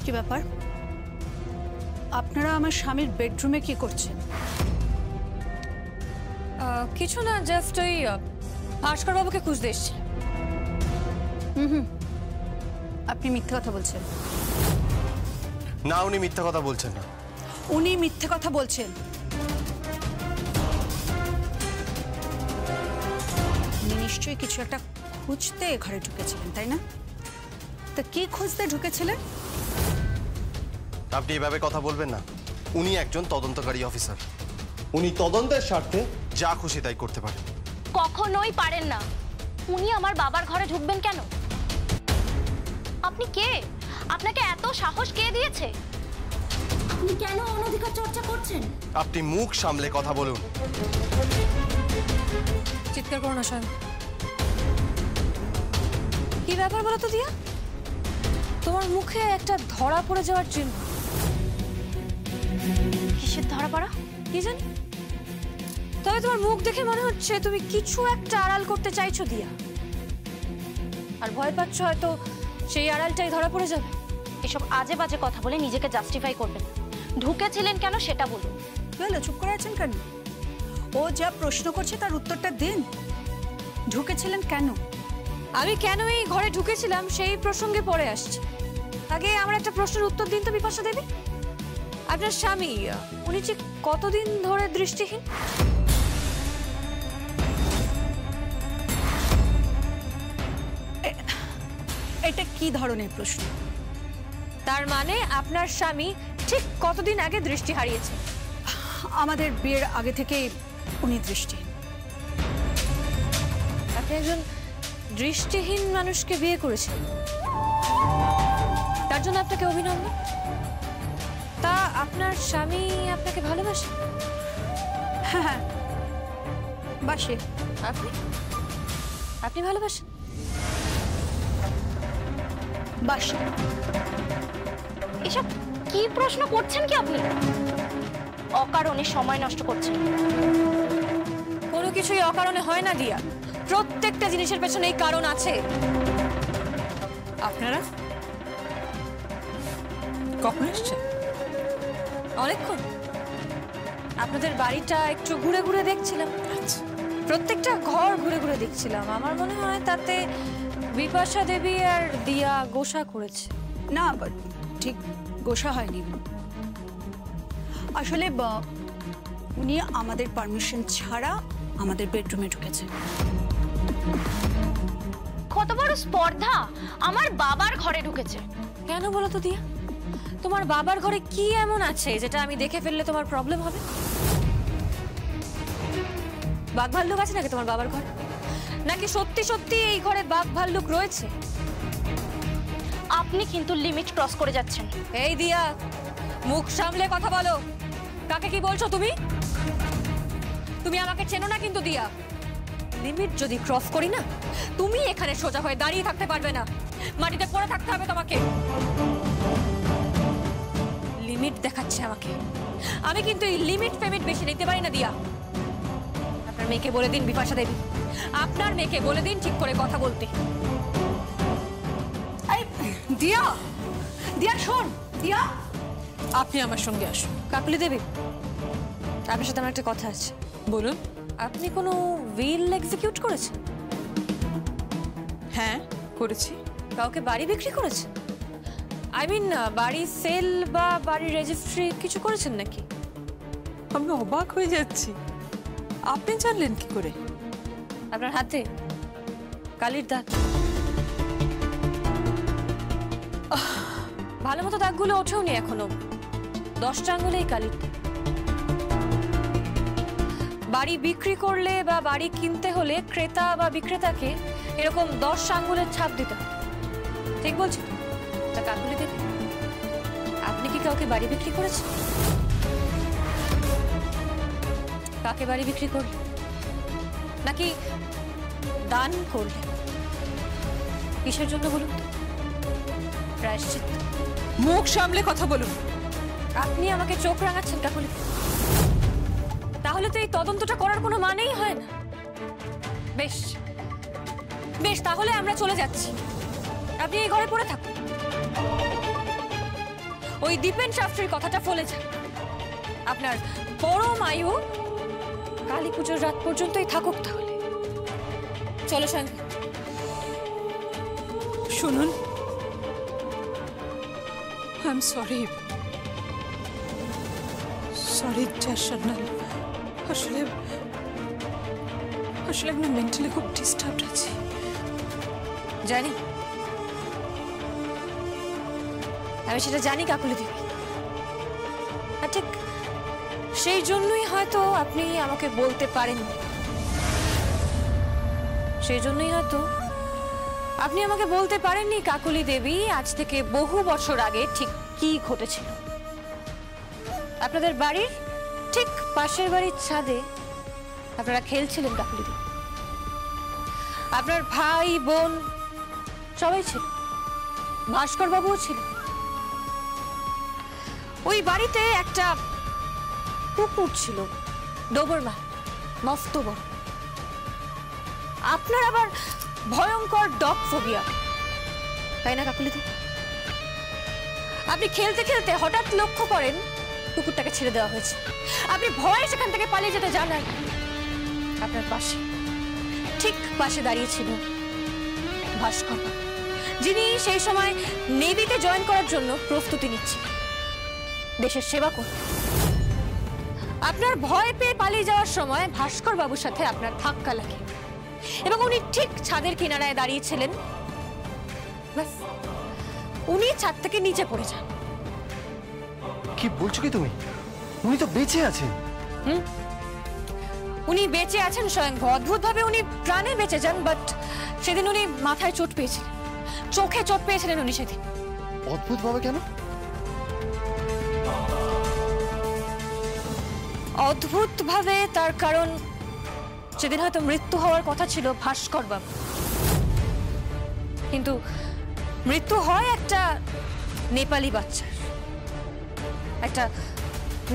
কি ব্যাপার? আপনারা আমার স্বামীর বেডরুমে কি করছেন? কিছু না, জাস্ট ওই ভাস্কর বাবুকে খুঁজতে এসেছি। আপনি মিথ্যে কথা বলছেন। না, উনি মিথ্যা কথা বলছেন না। উনি মিথ্যে কথা বলছেন। উনি নিশ্চয়ই কিছু একটা খুঁজতে ঘরে ঢুকেছিলেন, তাই না? তা কি খুঁজতে ঢুকেছিলেন? আপনি এভাবে কথা বলবেন না। উনি একজন তদন্তকারী অফিসার। উনি তদন্তের স্বার্থে যা খুশি তাই করতে পারেন। কখনোই পারেন না। উনি আমার বাবার ঘরে ঢুকবেন কেন? আপনি কে? আপনাকে এত সাহস কে দিয়েছে? আপনি কেন অনধিকার চর্চা করছেন? আপনি মুখ সামলে কথা বলুন। চিৎকার করো না স্বয়ং। কি ব্যাপার বলো তো দিয়া? তোমার মুখে একটা ধরা পড়ে যাওয়ার চিহ্ন। কিসের ধরা পড়া? কি জানি, তবে তোমার মুখ দেখে মনে হচ্ছে তুমি কিছু একটা আড়াল করতে চাইছো দিয়া, আর ভয় পাচ্ছ হয়তো সেই আড়ালটাই ধরা পড়ে যাবে। এসব আজে বাজে কথা বলে নিজেকে জাস্টিফাই করবেন। ঢুকেছিলেন কেন সেটা বলুন। বলো, চুপ করে আছেন কেন? ও যা প্রশ্ন করছে তার উত্তরটা দিন। ঢুকেছিলেন কেন? আমি কেন এই ঘরে ঢুকেছিলাম সেই প্রসঙ্গে পরে আসছি। আগে আমার একটা প্রশ্নের উত্তর দিন তো বিপাশা দেবী। আপনার স্বামী উনি ঠিক কতদিন ধরে দৃষ্টিহীন? এটা কি ধরনের প্রশ্ন? তার মানে আপনার স্বামী ঠিক কতদিন আগে দৃষ্টি হারিয়েছে? আমাদের বিয়ের আগে থেকে উনি দৃষ্টিহীন। আপনি একজন দৃষ্টিহীন মানুষকে বিয়ে করেছেন, তার জন্য আপনাকে অভিনন্দন। তা আপনার স্বামী আপনাকে ভালোবাসে? হ্যাঁ, বাসে। আপনি আপনি ভালোবাসেন? বাসে। এসব কি প্রশ্ন করছেন কি আপনি? অকারণে সময় নষ্ট করছেন। কোনো কিছুই অকারণে হয় না দিয়া, প্রত্যেকটা জিনিসের পেছনে এই কারণ আছে। আপনারা কখন এসছেন? অনেকক্ষণ। আপনাদের বাড়িটা একটু ঘুরে ঘুরে দেখছিলাম। আচ্ছা, প্রত্যেকটা ঘর ঘুরে ঘুরে দেখছিলাম। আমার মনে হয় তাতে বিপাশা দেবী আর দিয়া গোসা করেছে। না, ঠিক গোসা হয়নি। আসলে উনি আমাদের পারমিশন ছাড়া আমাদের বেডরুমে ঢুকেছে। কত বড় স্পর্ধা! আমার বাবার ঘরে ঢুকেছে। কেন বলো তো দিয়া? তোমার বাবার ঘরে কি এমন আছে যেটা আমি দেখে ফেললে তোমার প্রবলেম হবে? বাঘ ভাল্লুক আছে নাকি তোমার বাবার ঘরে? নাকি সত্যি সত্যি এই ঘরে বাঘ ভাল্লুক রয়েছে? আপনি কিন্তু লিমিট ক্রস করে যাচ্ছেন। এই দিয়া, মুখ সামলে কথা বলো। কাকে কি বলছো তুমি? তুমি আমাকে চেনো না কিন্তু দিয়া। লিমিট যদি ক্রস করি না, তুমি এখানে সোজা হয়ে দাঁড়িয়ে থাকতে পারবে না, মাটিতে পড়ে থাকতে হবে তোমাকে। লিমিট দেখাচ্ছে আমাকে। আমি কিন্তু এই লিমিট ফেমিট বেশি নিতে পারি না দিয়া। আপনার মেয়েকে বলে দিন বিপাশা দেবী, আপনার মেয়েকে বলে দিন ঠিক করে কথা বলতে। দিয়া, দিয়া শোন। দিয়া, আপনি আমার সঙ্গে আসুন। কাকুলি দেবী, আপনার সাথে আমার একটা কথা আছে। বলুন। আপনি কোনো উইল এক্সিকিউট করেছেন? হ্যাঁ, করেছি। কাউকে বাড়ি বিক্রি করেছেন? আই মিন বাড়ি সেল বা বাড়ি রেজিস্ট্রি কিছু করেছেন নাকি? আমি অবাক হয়ে যাচ্ছি, আপনি জানলেন কি করে? আপনার হাতে কালির দাগ। ভালো মতো দাগগুলো ওঠেওনি এখনো, 10টা আঙুলেই কালির দাগ। বাড়ি বিক্রি করলে বা বাড়ি কিনতে হলে ক্রেতা বা বিক্রেতাকে এরকম 10 আঙুলের ছাপ দিতে হয়। ঠিক বলছি তো? তা কাকুলি দেবে, আপনি কি কাউকে বাড়ি বিক্রি করেছেন? কাকে বাড়ি বিক্রি করলে? নাকি দান করলে? কিসের জন্য বলুন তো? প্রায়শ্চিত্ত। মুখ সামলে কথা বলুন। আপনি আমাকে চোখ রাঙাচ্ছেন কাকুলি। তাহলে তো এই তদন্তটা করার কোনো মানেই হয় না। বেশ বেশ, তাহলে আমরা চলে যাচ্ছি। আপনি এই ঘরে পড়ে থাকুন। ওই দীপেন শাস্ত্রীর কথাটা ফলে যান। আপনার পরম আয়ু কালী পুজোর রাত পর্যন্তই থাকুক তাহলে। চলো সঙ্গে। শুনুন, আই এম সরি জাশনাল। আসলে আমি মেন্টালি খুব ডিস্টার্বড আছি। জানি, আমি সেটা জানি কাকুলি দেবী। আর ঠিক সেই জন্যই হয়তো আপনি আমাকে বলতে পারেন, সেই জন্যই হয়তো আপনি আমাকে বলতে পারেননি কাকুলি দেবী আজ থেকে বহু বছর আগে ঠিক কি ঘটেছিল। আপনাদের বাড়ির ঠিক পাশের বাড়ির ছাদে আপনারা খেলছিলেন কাকুলি দেবী। আপনার ভাই বোন সবাই ছিল, ভাস্কর বাবুও ছিল। ওই বাড়িতে একটা কুকুর ছিল, ডোবরম্যান, মস্ত বড়। আপনার আবার ভয়ঙ্কর ডগ ফোবিয়া, তাই না কাকুলিদি? আপনি খেলতে খেলতে হঠাৎ লক্ষ্য করেন কুকুরটাকে ছেড়ে দেওয়া হয়েছে। আপনি ভয়ে সেখান থেকে পালিয়ে যেতে জানান। আপনার পাশে, ঠিক পাশে দাঁড়িয়ে ছিল ভাস্কর, যিনি সেই সময় নেভিতে জয়েন করার জন্য প্রস্তুতি নিচ্ছিলেন, দেশের সেবা করতে। আপনার ভয় পেয়ে পালিয়ে যাওয়ার সময় ভাস্কর বাবুর সাথে আপনার ধাক্কা লাগে এবং উনি ঠিক ছাদের কিনারায় দাঁড়িয়েছিলেন। ব্যাস, উনি ছাদ থেকে নিচে পড়ে যান। কি বলছো কি তুমি? উনি তো বেঁচে আছেন। উনি বেঁচে আছেন স্বয়ং, অদ্ভুত ভাবে উনি প্রাণে বেঁচে যান। বাট সেদিন উনি মাথায় চোট পেয়েছিলেন, চোখে চোট পেয়েছিলেন উনি সেদিন। অদ্ভুত ভাবে কেন? অদ্ভুত ভাবে তার কারণ সেদিন হয়তো মৃত্যু হওয়ার কথা ছিল ভাস্কর বাবু, কিন্তু মৃত্যু হয় একটা নেপালি বাচ্চার, একটা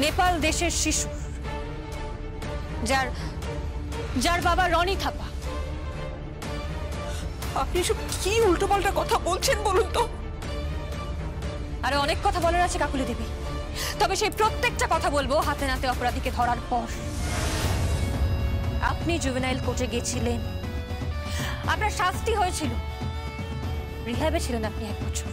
নেপাল দেশের শিশু, যার বাবা রনি থাপা। আপনি সব কি উল্টোপাল্টা কথা বলছেন বলুন তো? আরে অনেক কথা বলার আছে কাকুলি দেবী, তবে সেই প্রত্যেকটা কথা বলবো হাতে নাতে অপরাধীকে ধরার পর। আপনি জুভেনাইল কোর্টে গিয়েছিলেন, আপনার শাস্তি হয়েছিল, রিহ্যাবে ছিলেন আপনি 1 বছর।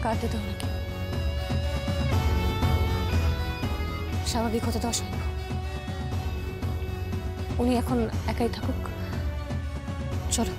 কাঁদতে দাও নাকি? স্বাভাবিক হতে দেওয়া সম্ভব। উনি এখন একাই থাকুক, চলো।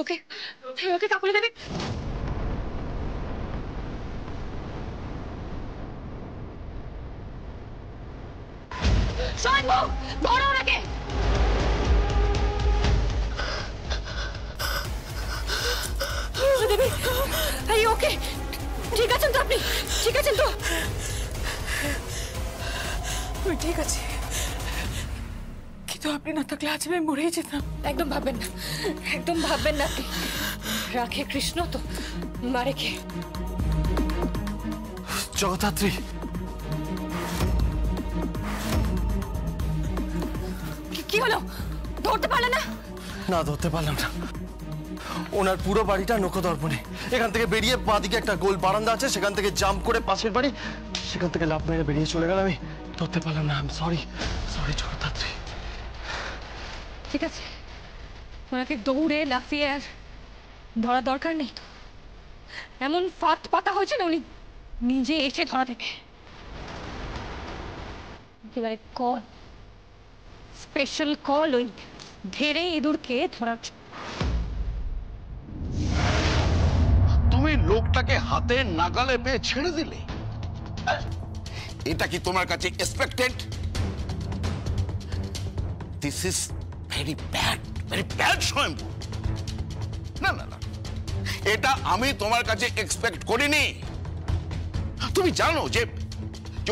ওকে ওকে কাকুলি দেবী, ধরো ওনাকে। দেবী, ওকে ঠিক আছেন তো? আপনি ঠিক আছেন তো? আমি ঠিক আছে, কিন্তু আপনি না থাকলে আজ আমি মরেই যেতাম। একদম ভাববেন না, একদম ভাববেন না আপনি। রাখে কৃষ্ণ তো মারে কে? জগদ্ধাত্রী, কি হলো? ধরতে পারলে না? না, ধরতে পারলাম না। ওনার পুরো বাড়িটা নখদর্পণে। এখান থেকে বেরিয়ে বাঁদিকে একটা গোল বারান্দা আছে, সেখান থেকে জাম্প করে পাশের বাড়ি, সেখান থেকে লাফ মেরে বেরিয়ে চলে গেল। আমি ধরতে পারলাম না। সরি জগদ্ধাত্রী। ঠিক আছে, ওনাকে দৌড়ে লাফিয়ে আর ধরা দরকার নেই তো, এমন ফাঁদ পাতা হয়েছে না উনি নিজে এসে ধরা দেবে। এবারে কল, স্পেশাল কল ওই ধেড়ে ইঁদুরকে ধরার জন্য। তুমি লোকটাকে হাতে নাগালে পেয়ে ছেড়ে দিলে, এটা কি তোমার কাছে expected? This is very bad Swayambhu. না না না, এটা আমি তোমার কাছে এক্সপেক্ট করিনি। তুমি জানো যে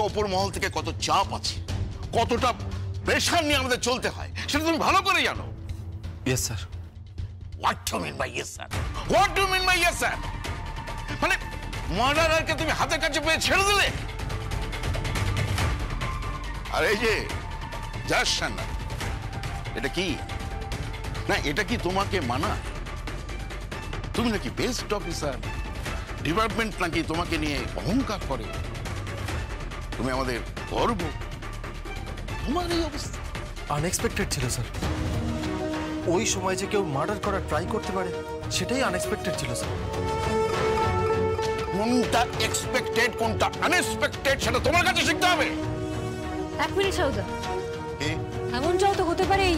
ওপর মহল থেকে কত চাপ আছে, কতটা প্রেশার নিয়ে আমাদের চলতে হয়, সেটা তুমি ভালো করে জানো। Yes sir. What do mean by yes sir? What do mean by yes sir? মানে মার্ডারারকে তুমি হাতের কাছে পেয়ে ছেড়ে দিলে? আর এই যে জাহান, এটা কি না, এটা কি তোমাকে মানা? তুমি নাকি বেস্ট অফিসার, ডিপার্টমেন্ট নাকি তোমাকে নিয়ে অহংকার করে, তুমি আমাদের গর্ব, তোমার এই অবস্থা আনএক্সপেক্টেড ছিল স্যার। ওই সময় যে কেউ মার্ডার করার ট্রাই করতে পারে সেটাই আনএক্সপেক্টেড ছিল স্যার। কোনটা এক্সপেক্টেড কোনটা আনএক্সপেক্টেড সেটা তোমার কাছে শিখতে হবে। এক মিনিট সাউদা, এ এমনটাও তো হতে পারে এই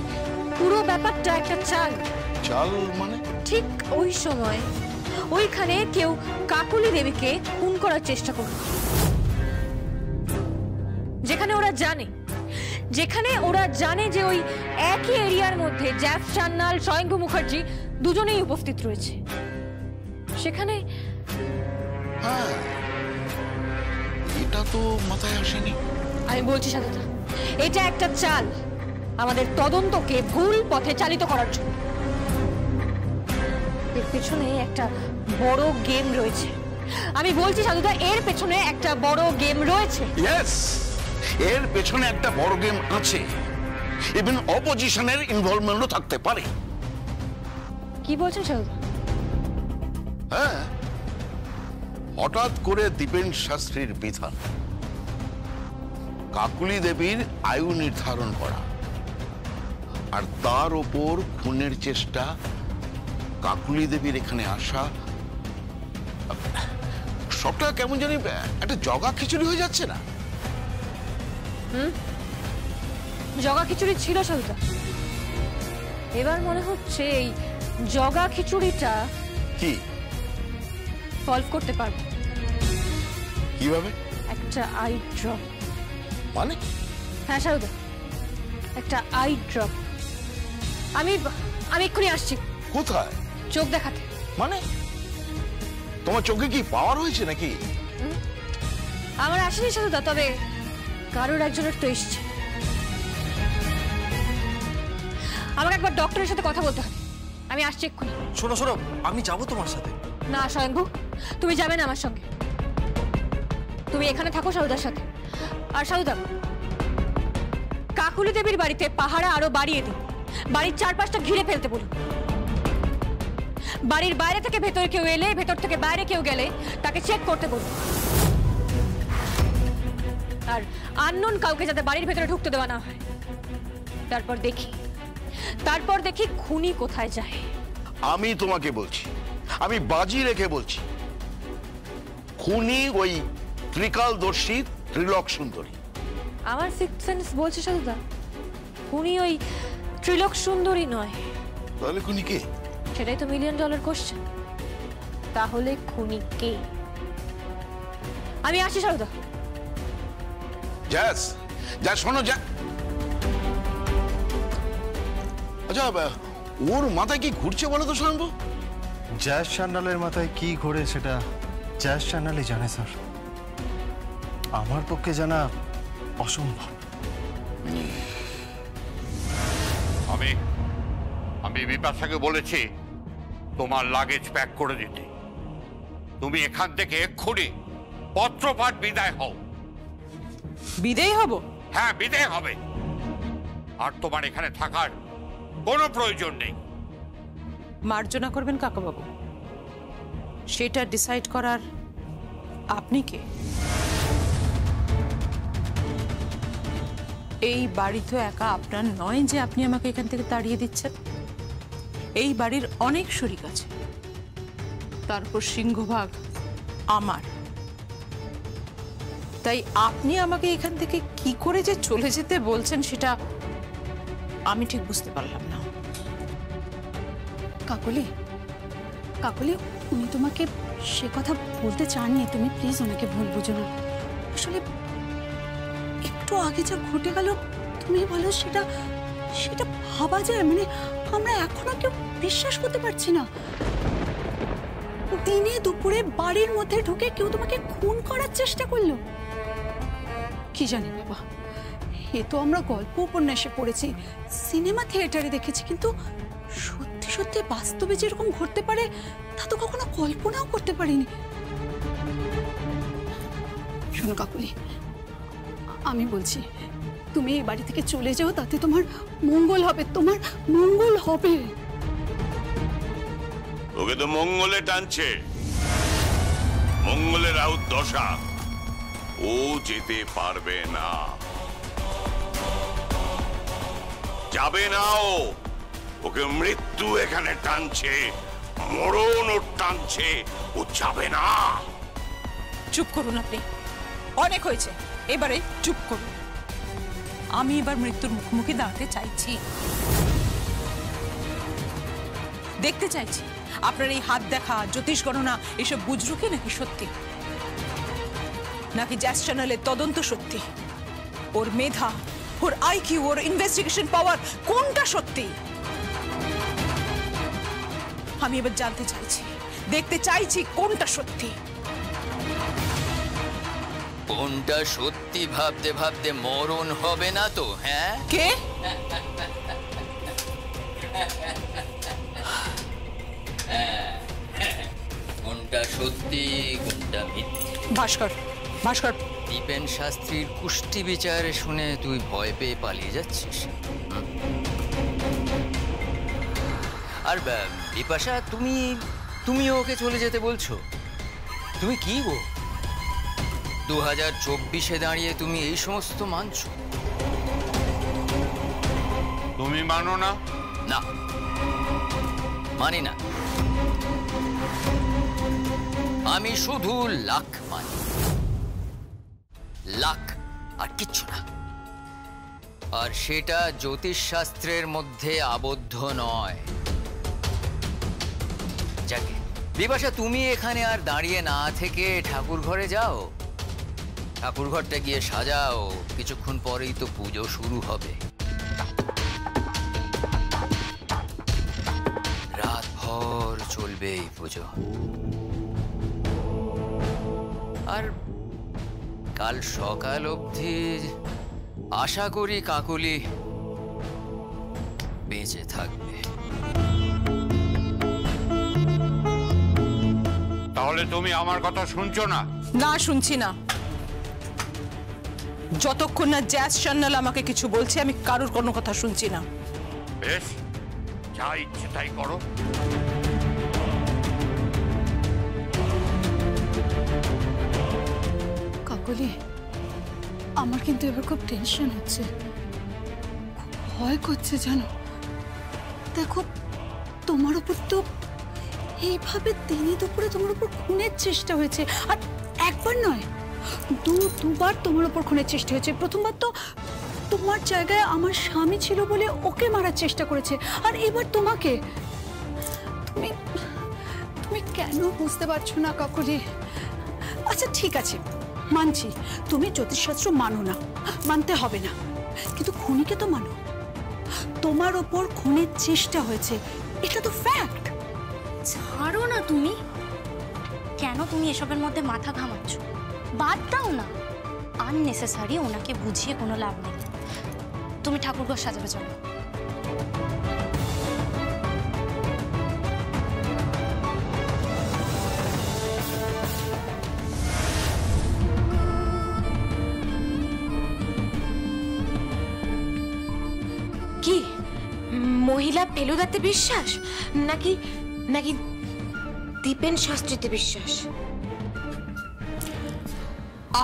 পুরো ব্যাপারটা একটা চাল। চাল মানে? ঠিক ওই সময় ওইখানে কেউ কাকুলি দেবীকে খুন করার চেষ্টা করল, যেখানে ওরা জানে যে ওই একই এরিয়ার মধ্যে জ্যাফ সান্যাল, স্বয়ংভু মুখার্জি দুজনেই উপস্থিত রয়েছে। সেখানে হ্যাঁ, এটা তো মাথায় আসেনি। আমি বলছি সাধুদা, এটা একটা চাল আমাদের তদন্তকে ভুল পথে চালিত করার জন্য। এর পেছনে একটা বড় গেম রয়েছে। আমি বলছি সাধুদা, এর পেছনে একটা বড় গেম রয়েছে। ইয়েস, এর পেছনে একটা বড় গেম আছে। ইভেন অপোজিশনের ইনভলভমেন্টও থাকতে পারে। কি বলছেন সাধুদা? হ্যাঁ, হঠাৎ করে দীপেন শাস্ত্রীর বিধান, কাকুলি দেবীর আয়ু নির্ধারণ করা, আর তার ওপর খুনের চেষ্টা, কাকুলি দেবীর এখানে আসা, সবটা কেমন জানি একটা জগা খিচুড়ি হয়ে যাচ্ছে না? জগা খিচুড়ি ছিল সাধুদা। এবার মনে হচ্ছে এই জগা খিচুড়িটা কি সলভ করতে পারবো। কিভাবে? একটা আই ড্রপ। মানে? হ্যাঁ সাধুদা, একটা আই ড্রপ। আমি এক্ষুনি আসছি। কোথায়? চোখ দেখাতে। মানে তোমার চোখে কি পাওয়ার হয়েছে নাকি? আমার আসেনি সাধুদা, তবে কারোর একজনের তো এসছে। আমাকে একবার ডক্টরের সাথে কথা বলতে হবে। আমি আসছি এক্ষুনি। শোনো শোনো, আমি যাবো তোমার সাথে। না স্বয়ংভু, তুমি যাবে না আমার সঙ্গে। তুমি এখানে থাকো সাধুদার সাথে। আর সাধুদা, কাকুলি দেবীর বাড়িতে পাহারা আরো বাড়িয়ে দিন। বাড়ির চারপাশটা ঘিরে ফেলতে বলুন। বাড়ির বাইরে থেকে ভেতরে কেউ এলে, ভেতর থেকে বাইরে কেউ গেলে তাকে চেক করতে বলুন। আর আননোন কাউকে যাতে বাড়ির ভেতরে ঢুকতে দেওয়া না হয়। তারপর দেখি খুনি কোথায় যায়। আমি তোমাকে বলছি, আমি বাজি রেখে বলছি, খুনি ওই ত্রিকালদর্শী ত্রিলোক সুন্দরী। আমার সিক্স সেন্স বলছে সাধুদা, খুনি ওই ত্রিলোক সুন্দরী নয়। তাহলে খুনি কে? সেটাই তো $1 মিলিয়ন কোশ্চেন। তাহলে খুনি কে? আমি আসি সারদা। জাস, যা শোনো যা। আচ্ছা, ওর মাথায় কি ঘুরছে বলো তো শোনবো? জ্যাজ সান্যালের মাথায় কি ঘোরে সেটা জ্যাজ সান্যালই জানে স্যার। আমার পক্ষে জানা অসম্ভব। আমি বিপাশাকে বলেছি তোমার লাগেজ প্যাক করে দিতে। তুমি এখান থেকে এক্ষুনি পত্রপাঠ বিদায় হও। বিদেয় হব? হ্যাঁ, বিদায় হবে। আর তোমার এখানে থাকার কোনো প্রয়োজন নেই। মার্জনা করবেন কাকাবাবু, সেটা ডিসাইড করার আপনি কে? এই বাড়ি তো একা আপনার নয় যে আপনি আমাকে এখান থেকে তাড়িয়ে দিচ্ছেন। এই বাড়ির অনেক শরিক আছে, তারপর সিংহভাগ আমার। তাই আপনি আমাকে এখান থেকে কি করে যে চলে যেতে বলছেন সেটা আমি ঠিক বুঝতে পারলাম না। কাকলি, কাকলি, উনি তোমাকে সে কথা বলতে চাননি, তুমি প্লিজ ওনাকে ভুল বুঝো না। আসলে একটু আগে যা ঘটে গেল তুমি বলো, সেটা সেটা ভাবা যায়? মানে আমরা এখনো কেউ বিশ্বাস করতে পারছি না। দিনে দুপুরে বাড়ির মধ্যে ঢুকে কেউ তোমাকে খুন করার চেষ্টা করলো। কি জানি বাবা, এ তো আমরা গল্প উপন্যাসে পড়েছি, সিনেমা থিয়েটারে দেখেছি, কিন্তু সত্যি সত্যি বাস্তবে যেরকম ঘটতে পারে তা তো কখনো কল্পনাও করতে পারিনি। শোনো কাকুলি, আমি বলছি তুমি এই বাড়ি থেকে চলে যাও, তাতে তোমার মঙ্গল হবে, তোমার মঙ্গল হবে। ওকে তো মঙ্গলে টানছে, মঙ্গলের আউট দশা, ও যেতে পারবে না, যাবে না ও। ওকে মৃত্যু এখানে টানছে, মরণ ওর টানছে, ও যাবে না। চুপ করুন আপনি, অনেক হয়েছে, এবারে চুপ করুন। আমি এবার মৃত্যুর মুখোমুখি দাঁড়াতে চাইছি, দেখতে চাইছি আপনার এই হাত দেখা, জ্যোতিষ গণনা এসব বুজরুকি নাকি সত্যি, নাকি জ্যাজ চ্যানেলের তদন্ত সত্যি, ওর মেধা, ওর আইকিউ, ওর ইনভেস্টিগেশন পাওয়ার কোনটা সত্যি। আমি এবার জানতে চাইছি, দেখতে চাইছি কোনটা সত্যি। কোনটা সত্যি ভাবতে ভাবতে মরণ হবে না তো? হ্যাঁ, কে? কোনটা সত্যি কোনটা মিথ্যে? ভাস্কর, ভাস্কর, দীপেন শাস্ত্রীর কুষ্টি বিচার শুনে তুই ভয় পেয়ে পালিয়ে যাচ্ছিস? আর বিপাশা, তুমি ওকে চলে যেতে বলছো? তুমি কি গো, 2024-এ দাঁড়িয়ে তুমি এই সমস্ত মানছো? তুমি মানো না? না, মানি না। আমি শুধু লাখ মানি, লাখ, আর কিচ্ছু না। আর সেটা জ্যোতিষ শাস্ত্রের মধ্যে আবদ্ধ নয়। যাকে বিপাশা, তুমি এখানে আর দাঁড়িয়ে না থেকে ঠাকুর ঘরে যাও, ঠাকুর ঘরটা গিয়ে সাজাও, কিছুক্ষণ পরেই তো পুজো শুরু হবে। রাত ভর চলবে এই পুজো। আর কাল সকাল অবধি আশা করি কাকুলি বেঁচে থাকবে। তাহলে তুমি আমার কথা শুনছো না? না, শুনছি না। যতক্ষণ না জ্যাজ চ্যানেল আমাকে কিছু বলছে আমি কারোর কোনো কথা শুনছি না। বেশ, যা ইচ্ছে তাই করো। কাকলি, আমার কিন্তু এবার খুব টেনশন হচ্ছে, খুব ভয় করছে জানো। দেখো, তোমার উপর তো এইভাবে দিনে দুপুরে তোমার উপর খুনের চেষ্টা হয়েছে, আর একবার নয়, দুবার তোমার উপর খুনের চেষ্টা হয়েছে। প্রথমবার তো তোমার জায়গায় আমার স্বামী ছিল বলে ওকে মারার চেষ্টা করেছে, আর এবার তোমাকে। তুমি তুমি কেন বুঝতে পারছো না কাকলি? আচ্ছা ঠিক আছে, মানছি তুমি জ্যোতিষশাস্ত্র মানো না, মানতে হবে না, কিন্তু খুনিকে তো মানো। তোমার ওপর খুনের চেষ্টা হয়েছে, এটা তো ফ্যাক্ট। ছাড়ো না তুমি, কেন তুমি এসবের মধ্যে মাথা ঘামাচ্ছ? বাদ দাও না, আননেসেসারি ওনাকে বুঝিয়ে কোনো লাভ নেই। তুমি ঠাকুরঘর সাজাবে চলো। কি মহিলা ফেলুদাতে বিশ্বাস নাকি নাকি দীপেন শাস্ত্রীতে বিশ্বাস?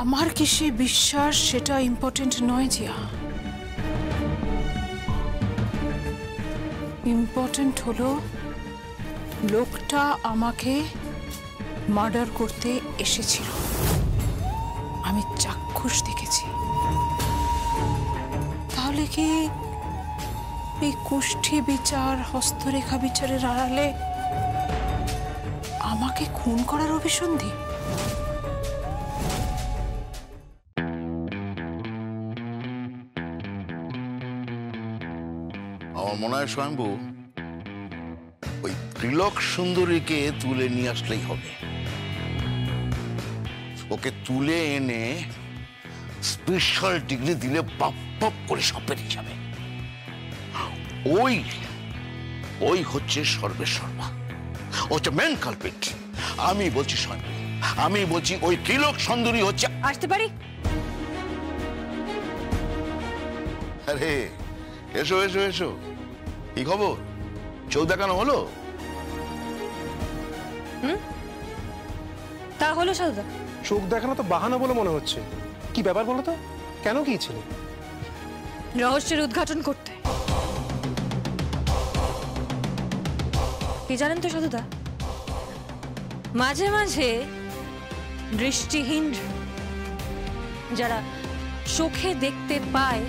আমার কিসে বিশ্বাস সেটা ইম্পর্টেন্ট নয় জিয়া। ইম্পর্টেন্ট হলো লোকটা আমাকে মার্ডার করতে এসেছিল, আমি চাক্ষুষ দেখেছি। তাহলে কি এই কুষ্ঠি বিচার, হস্তরেখা বিচারের আড়ালে আমাকে খুন করার অভিসন্ধি? আমার মনে হয় স্বয়ম্ভু, ওই ত্রিলোক সুন্দরীকে তুলে নিয়ে আসলেই হবে। ওকে তুলে এনে স্পেশাল ডিগ্রি দিলে পাপ পাপ করে সব বেরিয়ে যাবে। ওই ওই হচ্ছে সর্বেসর্বা, ও হচ্ছে মেন কালপিট। আমি বলছি স্বয়ম্ভু, আমি বলছি ওই ত্রিলোক সুন্দরী হচ্ছে। আসতে পারি? আরে এসো এসো এসো, কি খবর? চোখ দেখানো হলো? তা হলো সাধুদা। চোখ দেখানো তো বাহানা বলে মনে হচ্ছে। কি ব্যাপার বলো তো, কেন গিয়েছিল? রহস্যের উদ্ঘাটন করতে। কি জানেন তো সাধুদা, মাঝে মাঝে দৃষ্টিহীন যারা চোখে দেখতে পায়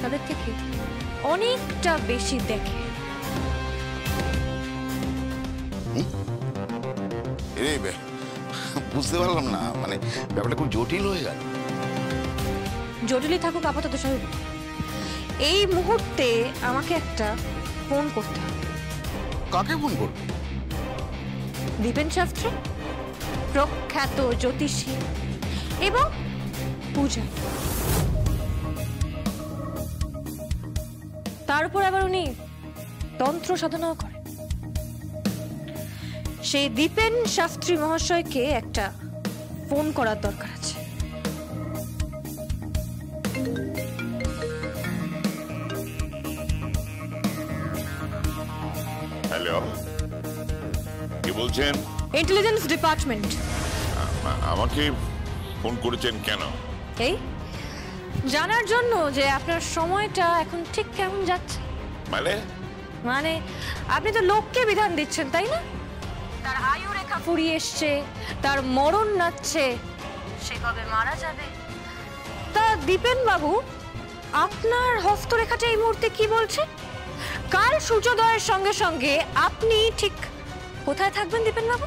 তাদের থেকে অনেকটা বেশি দেখে। বুঝতে পারলাম না, মানে ব্যাপারটা খুব জটিল হয়ে গেল। জটিলই থাকুক আপাতত সাধুদা, এই মুহূর্তে আমাকে একটা ফোন করতে হবে। কাকে ফোন করবো? দীপেন শাস্ত্রী, প্রখ্যাত জ্যোতিষী এবং পূজা। তার উপর আবার উনি তন্ত্র সাধনাও করেন। সেই দীপেন শাস্ত্রী মহাশয়কে একটা ফোন করার দরকার আছে। হ্যালো, কি বলছেন? Intelligence department. আমাকে ফোন করেছেন কেন? এই জানার জন্য যে আপনার সময়টা এখন ঠিক কেমন যাচ্ছে। মানে আপনি তো লোককে বিধান দিচ্ছেন, তাই না? তার আয়ু রেখা ফুরিয়ে এসছে, তার মরণ নাচ্ছে, সে কবে মারা যাবে। তা দীপেন বাবু, আপনার হস্তরেখাটা এই মুহূর্তে কি বলছে? কাল সূর্যোদয়ের সঙ্গে সঙ্গে আপনি ঠিক কোথায় থাকবেন দীপেন বাবু?